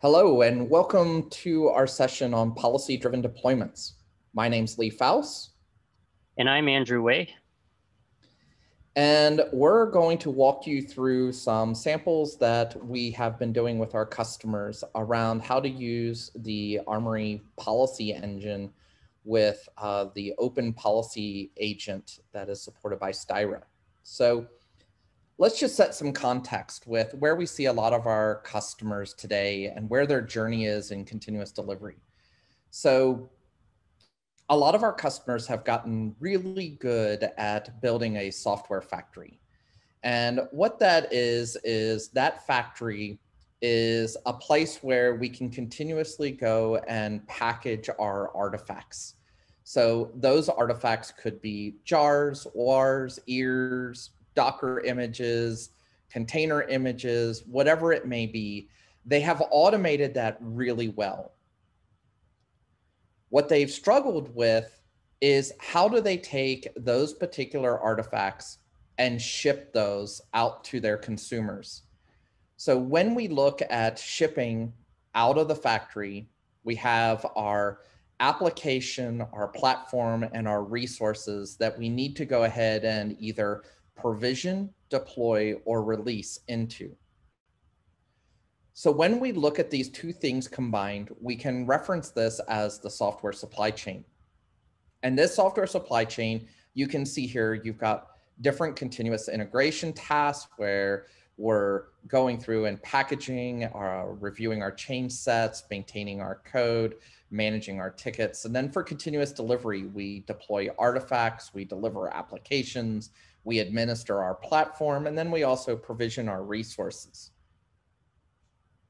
Hello, and welcome to our session on policy-driven deployments. My name's Lee Faus. And I'm Andrew Way. And we're going to walk you through some samples that we have been doing with our customers around how to use the Armory policy engine with the open policy agent that is supported by Styra. So let's just set some context with where we see a lot of our customers today and where their journey is in continuous delivery. So a lot of our customers have gotten really good at building a software factory. And what that is that factory is a place where we can continuously go and package our artifacts. So those artifacts could be jars, wars, ears, Docker images, container images, whatever it may be. They have automated that really well. What they've struggled with is how do they take those particular artifacts and ship those out to their consumers? So when we look at shipping out of the factory, we have our application, our platform, and our resources that we need to go ahead and either provision, deploy, or release into. So when we look at these two things combined, we can reference this as the software supply chain. And this software supply chain, you can see here, you've got different continuous integration tasks where we're going through and packaging, reviewing our change sets, maintaining our code, managing our tickets. And then for continuous delivery, we deploy artifacts, we deliver applications, we administer our platform, and then we also provision our resources.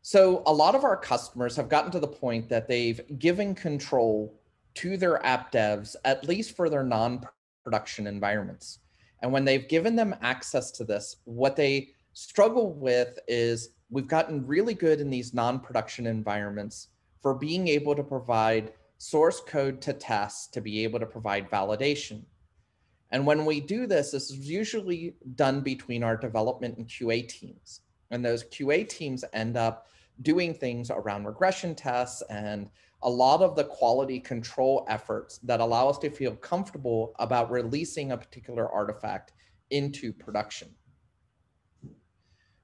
So a lot of our customers have gotten to the point that they've given control to their app devs, at least for their non-production environments. And when they've given them access to this, what they struggle with is we've gotten really good in these non-production environments for being able to provide source code to tests, to be able to provide validation. And when we do this, this is usually done between our development and QA teams. And those QA teams end up doing things around regression tests and a lot of the quality control efforts that allow us to feel comfortable about releasing a particular artifact into production.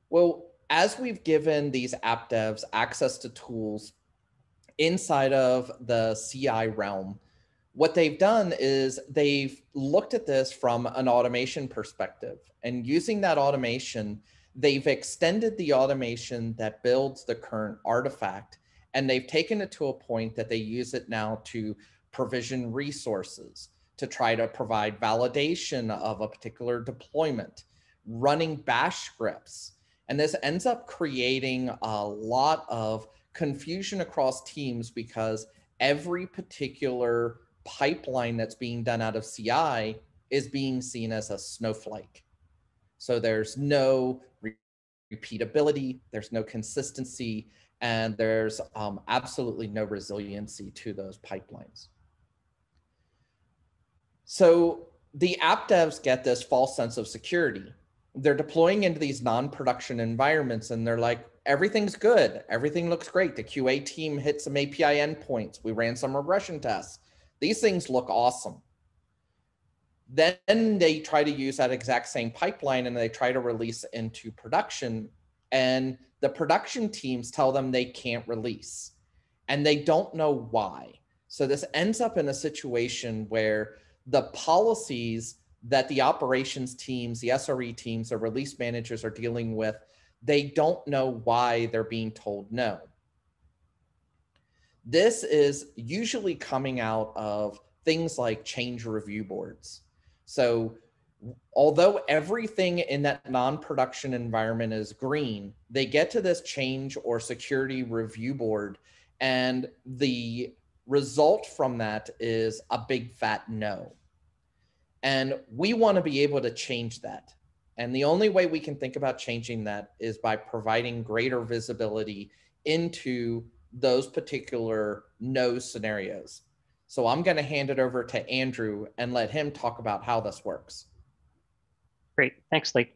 Well, as we've given these app devs access to tools inside of the CI realm, what they've done is they've looked at this from an automation perspective, and using that automation, they've extended the automation that builds the current artifact, and they've taken it to a point that they use it now to provision resources, to try to provide validation of a particular deployment, running bash scripts. And this ends up creating a lot of confusion across teams because every particular pipeline that's being done out of CI is being seen as a snowflake. So there's no repeatability, there's no consistency, and there's absolutely no resiliency to those pipelines. So the app devs get this false sense of security. They're deploying into these non-production environments and they're like, everything's good, everything looks great. The QA team hit some API endpoints, we ran some regression tests. These things look awesome. Then they try to use that exact same pipeline and they try to release into production, and the production teams tell them they can't release and they don't know why. So this ends up in a situation where the policies that the operations teams, the SRE teams, the release managers are dealing with, they don't know why they're being told no. This is usually coming out of things like change review boards. So although everything in that non-production environment is green, they get to this change or security review board, and the result from that is a big fat no. And we want to be able to change that. And the only way we can think about changing that is by providing greater visibility into those particular no scenarios. So I'm going to hand it over to Andrew and let him talk about how this works. Great, thanks, Lee.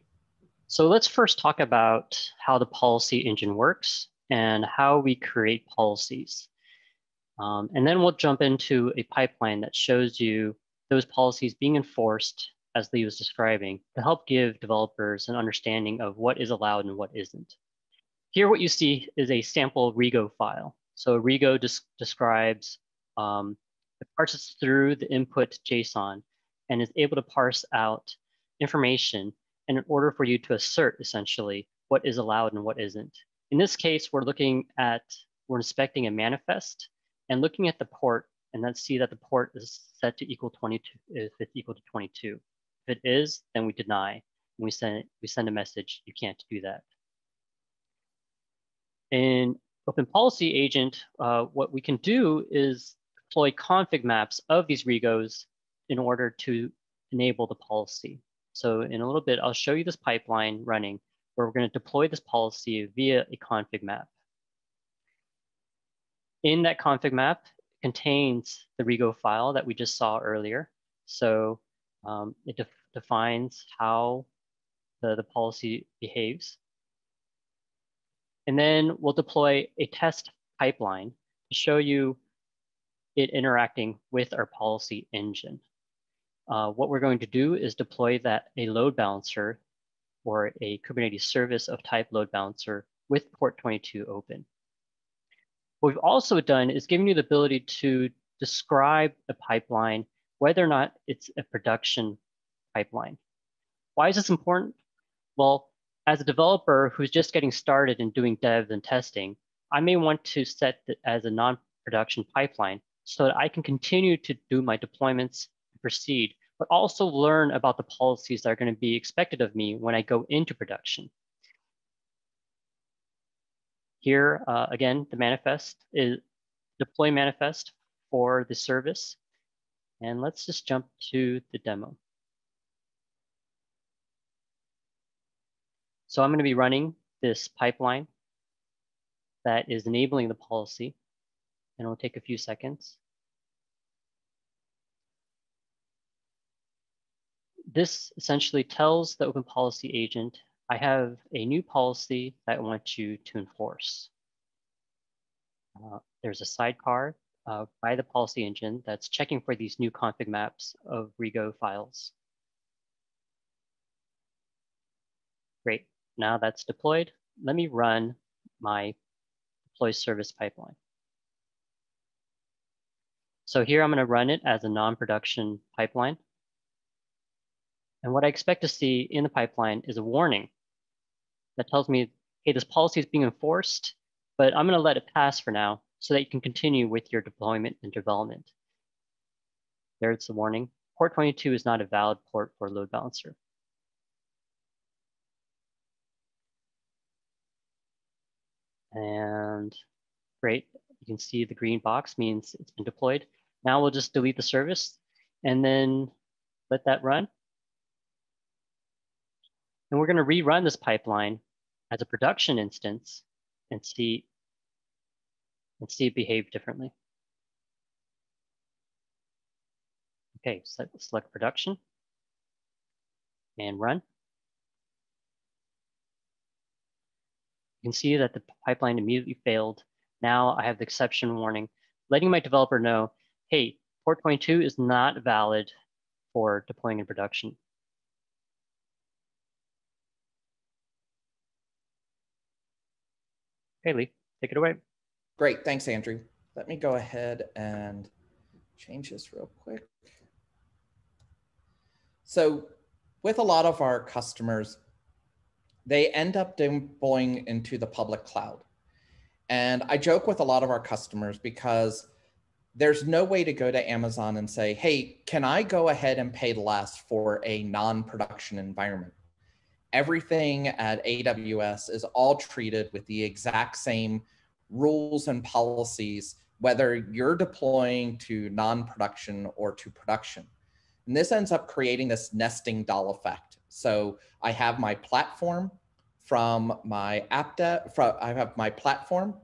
So let's first talk about how the policy engine works and how we create policies. And then we'll jump into a pipeline that shows you those policies being enforced, as Lee was describing, to help give developers an understanding of what is allowed and what isn't. Here, what you see is a sample Rego file. So Rego describes, it parses through the input JSON and is able to parse out information in order for you to assert, essentially, what is allowed and what isn't. In this case, we're inspecting a manifest and looking at the port, and let's see that the port is set to equal 22, if it's equal to 22. If it is, then we deny, and we send a message, you can't do that. In Open Policy Agent, what we can do is deploy config maps of these Regos in order to enable the policy. So in a little bit, I'll show you this pipeline running where we're going to deploy this policy via a config map. In that config map contains the Rego file that we just saw earlier. So it defines how the policy behaves. And then we'll deploy a test pipeline to show you it interacting with our policy engine. What we're going to do is deploy a load balancer or a Kubernetes service of type load balancer with port 22 open. What we've also done is given you the ability to describe the pipeline, whether or not it's a production pipeline. Why is this important? Well, as a developer who's just getting started in doing dev and testing, I may want to set it as a non-production pipeline so that I can continue to do my deployments and proceed, but also learn about the policies that are going to be expected of me when I go into production. Here, again, the manifest is deploy manifest for the service. And let's just jump to the demo. So I'm going to be running this pipeline that is enabling the policy, and it'll take a few seconds. This essentially tells the Open Policy Agent, I have a new policy that I want you to enforce. There's a sidecar by the policy engine that's checking for these new config maps of Rego files. Great, now that's deployed. Let me run my deploy service pipeline. So here I'm going to run it as a non-production pipeline. And what I expect to see in the pipeline is a warning that tells me, hey, this policy is being enforced, but I'm going to let it pass for now so that you can continue with your deployment and development. There's the warning. Port 22 is not a valid port for load balancer. And great, you can see the green box means it's been deployed. Now we'll just delete the service and then let that run. And we're going to rerun this pipeline as a production instance and see it behave differently. Okay, so select production and run. You can see that the pipeline immediately failed. Now I have the exception warning, letting my developer know, hey, port 22 is not valid for deploying in production. Okay, Lee, take it away. Great, thanks, Andrew. Let me go ahead and change this real quick. So with a lot of our customers, they end up deploying into the public cloud. And I joke with a lot of our customers because there's no way to go to Amazon and say, hey, can I go ahead and pay less for a non-production environment? Everything at AWS is all treated with the exact same rules and policies, whether you're deploying to non-production or to production. And this ends up creating this nesting doll effect. So I have my platform from my app dev, I have my platform,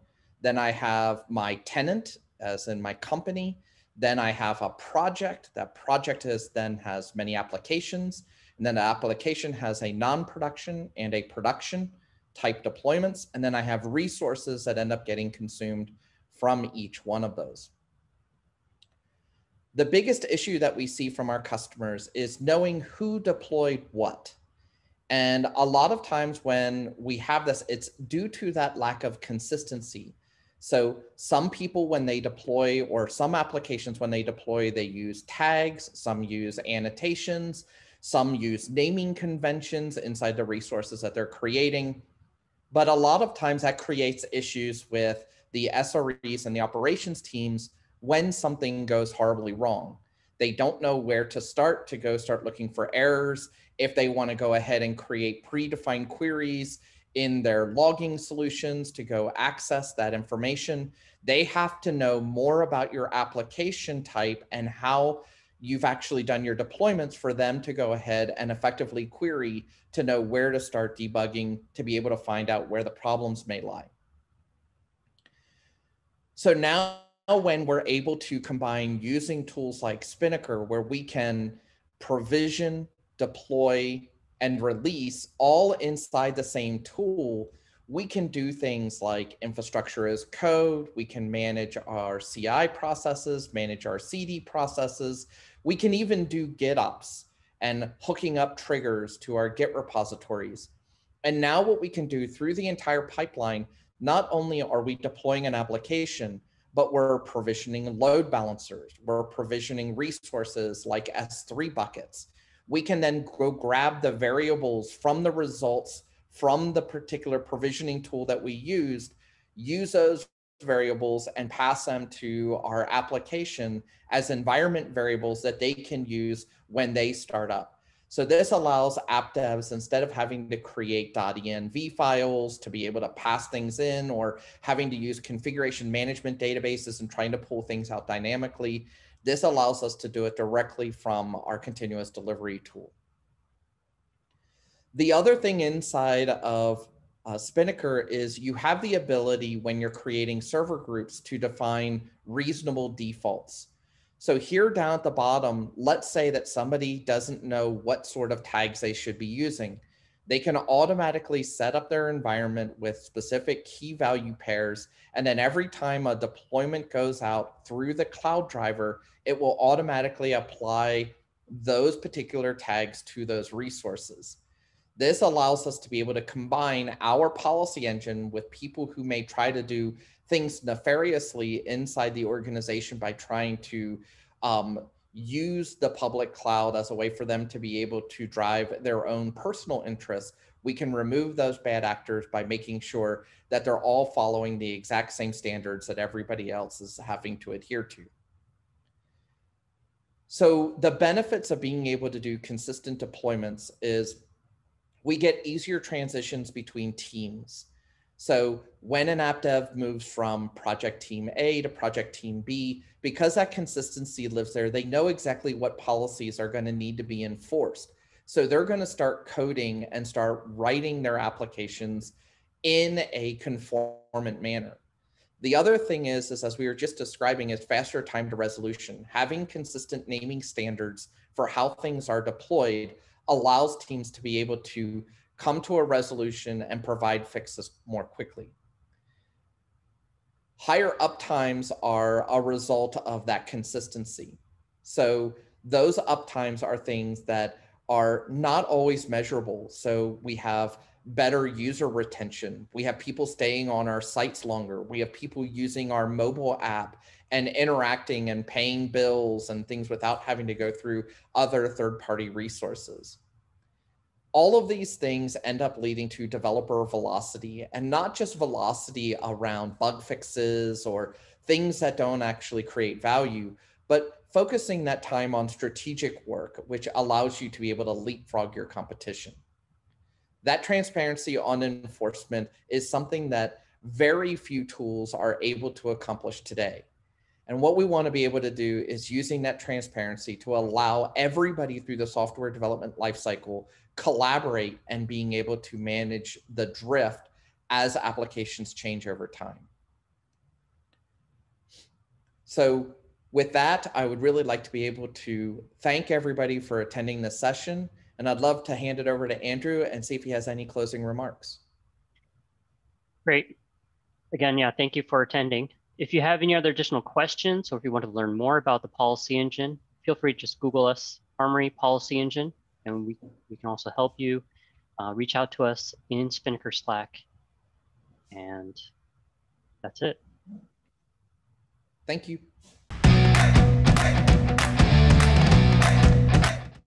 then I have my tenant, as in my company, then I have a project. That project then has many applications, and then the application has a non-production and a production type deployments, and then I have resources that end up getting consumed from each one of those. The biggest issue that we see from our customers is knowing who deployed what. And a lot of times when we have this, it's due to that lack of consistency. So some people, when they deploy, or some applications when they deploy, they use tags, some use annotations, some use naming conventions inside the resources that they're creating. But a lot of times that creates issues with the SREs and the operations teams when something goes horribly wrong. They don't know where to start looking for errors. If they want to go ahead and create predefined queries in their logging solutions to go access that information, they have to know more about your application type and how you've actually done your deployments for them to go ahead and effectively query to know where to start debugging, to be able to find out where the problems may lie. So now when we're able to combine using tools like Spinnaker, where we can provision, deploy, and release all inside the same tool, we can do things like infrastructure as code. We can manage our CI processes, manage our CD processes. We can even do GitOps and hooking up triggers to our Git repositories. And now what we can do through the entire pipeline, not only are we deploying an application, but we're provisioning load balancers. We're provisioning resources like S3 buckets. We can then go grab the variables from the results from the particular provisioning tool that we used, use those variables and pass them to our application as environment variables that they can use when they start up. So this allows app devs, instead of having to create .env files to be able to pass things in, or having to use configuration management databases and trying to pull things out dynamically, this allows us to do it directly from our continuous delivery tool. The other thing inside of Spinnaker is you have the ability, when you're creating server groups, to define reasonable defaults. So here down at the bottom, let's say that somebody doesn't know what sort of tags they should be using. They can automatically set up their environment with specific key value pairs. And then every time a deployment goes out through the cloud driver, it will automatically apply those particular tags to those resources. This allows us to be able to combine our policy engine with people who may try to do things nefariously inside the organization by trying to use the public cloud as a way for them to be able to drive their own personal interests. We can remove those bad actors by making sure that they're all following the exact same standards that everybody else is having to adhere to. So the benefits of being able to do consistent deployments is we get easier transitions between teams. So when an app dev moves from project team A to project team B, because that consistency lives there, they know exactly what policies are going to need to be enforced. So they're going to start coding and start writing their applications in a conformant manner. The other thing is as we were just describing, is faster time to resolution. Having consistent naming standards for how things are deployed allows teams to be able to come to a resolution and provide fixes more quickly. Higher uptimes are a result of that consistency. So those uptimes are things that are not always measurable. So we have better user retention. We have people staying on our sites longer. We have people using our mobile app and interacting and paying bills and things without having to go through other third-party resources. All of these things end up leading to developer velocity, and not just velocity around bug fixes or things that don't actually create value, but focusing that time on strategic work, which allows you to be able to leapfrog your competition. That transparency on enforcement is something that very few tools are able to accomplish today. And what we want to be able to do is using that transparency to allow everybody through the software development lifecycle collaborate and being able to manage the drift as applications change over time. So with that, I would really like to be able to thank everybody for attending this session. And I'd love to hand it over to Andrew and see if he has any closing remarks. Great. Again, yeah, thank you for attending. If you have any other additional questions, or if you want to learn more about the policy engine, feel free to just Google us, Armory Policy Engine, and we can also help you. Reach out to us in Spinnaker Slack, and that's it. Thank you.